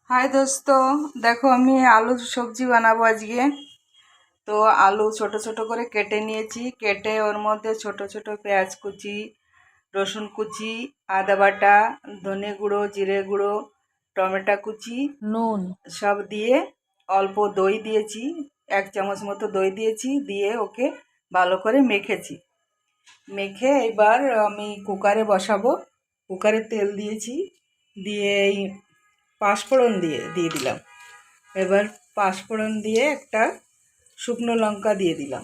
हाय दोस्तों, देखो আমি আলুর সবজি বানাবো আজকে। তো আলু ছোট ছোট করে কেটে নিয়েছি। কেটে ওর মধ্যে ছোট ছোট পেঁয়াজ কুচি, রসুন কুচি, আদা বাটা, ধনে গুঁড়ো, জিরে গুঁড়ো, টমেটো কুচি, নুন সব দিয়ে অল্প দই দিয়েছি, 1 চামচ মতো দই দিয়েছি, দিয়ে ওকে ভালো করে মেখেছি। মেখে এবার আমি কুকারে বসাবো। কুকারে তেল দিয়েছি, দিয়ে এই পাঁচফোড়ন দিয়ে দিলাম। এবার পাঁচফোড়ন দিয়ে একটা শুকনো লঙ্কা দিয়ে দিলাম।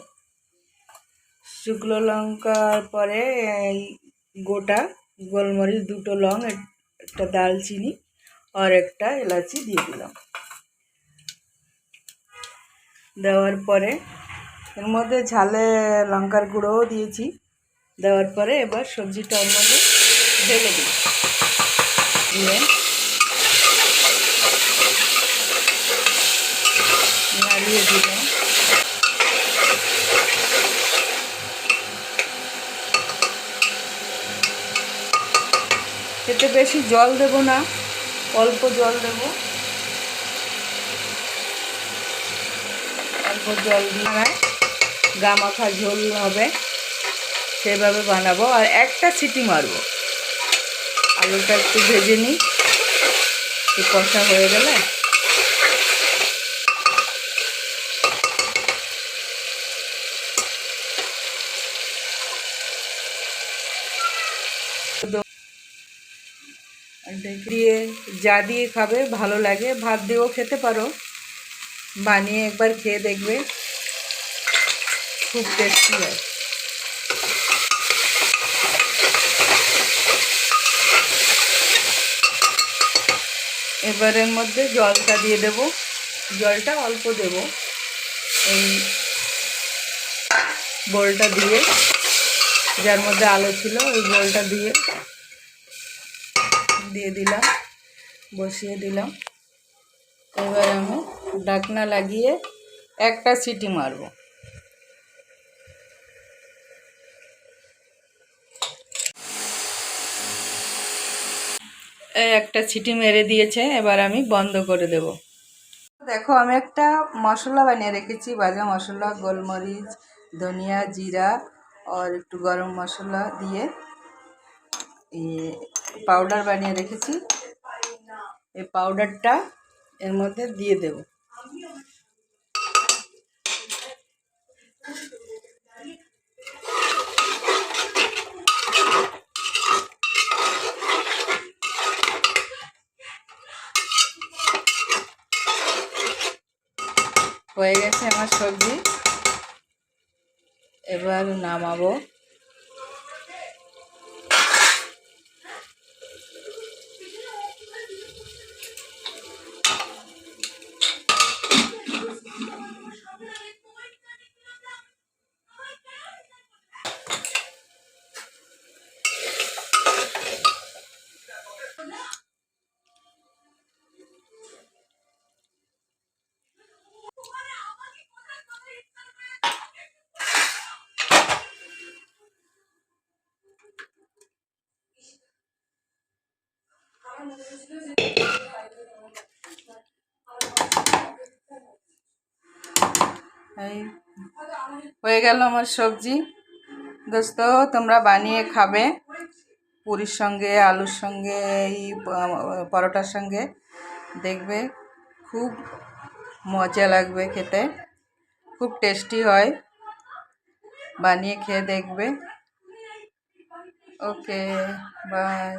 শুকনো লঙ্কার পরে এই গোটা গোলমরিচ, 2টো লং, একটা দালচিনি আর একটা এলাচি দিয়ে দিলাম। দেওয়ার পরে এর মধ্যে ঝালে লঙ্কার গুঁড়োও দিয়েছি। দেওয়ার পরে এবার সবজিটা ওর মধ্যে ঢেলে দিই, দিয়ে নাড়িয়ে দিলাম। এতে বেশি জল দেব না, অল্প জল দেব। অল্প জল দিয়ে গামাখা ঝোল হবে সেভাবে বানাবো। আর একটা সিটি মারবো। আলুটা একটু ভেজে নিই, একটু কষা হয়ে গেলে দিয়ে যা দিয়ে খাবে ভালো লাগে, ভাত দিয়েও খেতে পারো। বানিয়ে একবার খেয়ে দেখবে, খুব টেস্টি হয়। এবারের মধ্যে জলটা দিয়ে দেব। জলটা অল্প দেব। এই বোলটা দিয়ে, যার মধ্যে আলু ছিল ওই বোলটা দিয়ে দিলাম, বসিয়ে দিলাম। এবার আমি ঢাকনা লাগিয়ে একটা সিটি মারব। একটা সিটি মেরে দিয়েছে, এবার আমি বন্ধ করে দেব। দেখো আমি একটা মশলা বানিয়ে রেখেছি, ভাজা মশলা, গোলমরিচ, ধনিয়া, জিরা আর একটু গরম মশলা দিয়ে পাউডার বানিয়ে রেখেছি। এই পাউডারটা এর মধ্যে দিয়ে দেব। হয়ে গেছে আমার সবজি, এবার নামাবো। এই হয়ে গেল আমার সবজি। দোস্ত, তোমরা বানিয়ে খাবে পুরির সঙ্গে, আলুর সঙ্গে, এই পরোটার সঙ্গে, দেখবে খুব মজা লাগবে খেতে, খুব টেস্টি হয়। বানিয়ে খেয়ে দেখবে। ওকে, বাই।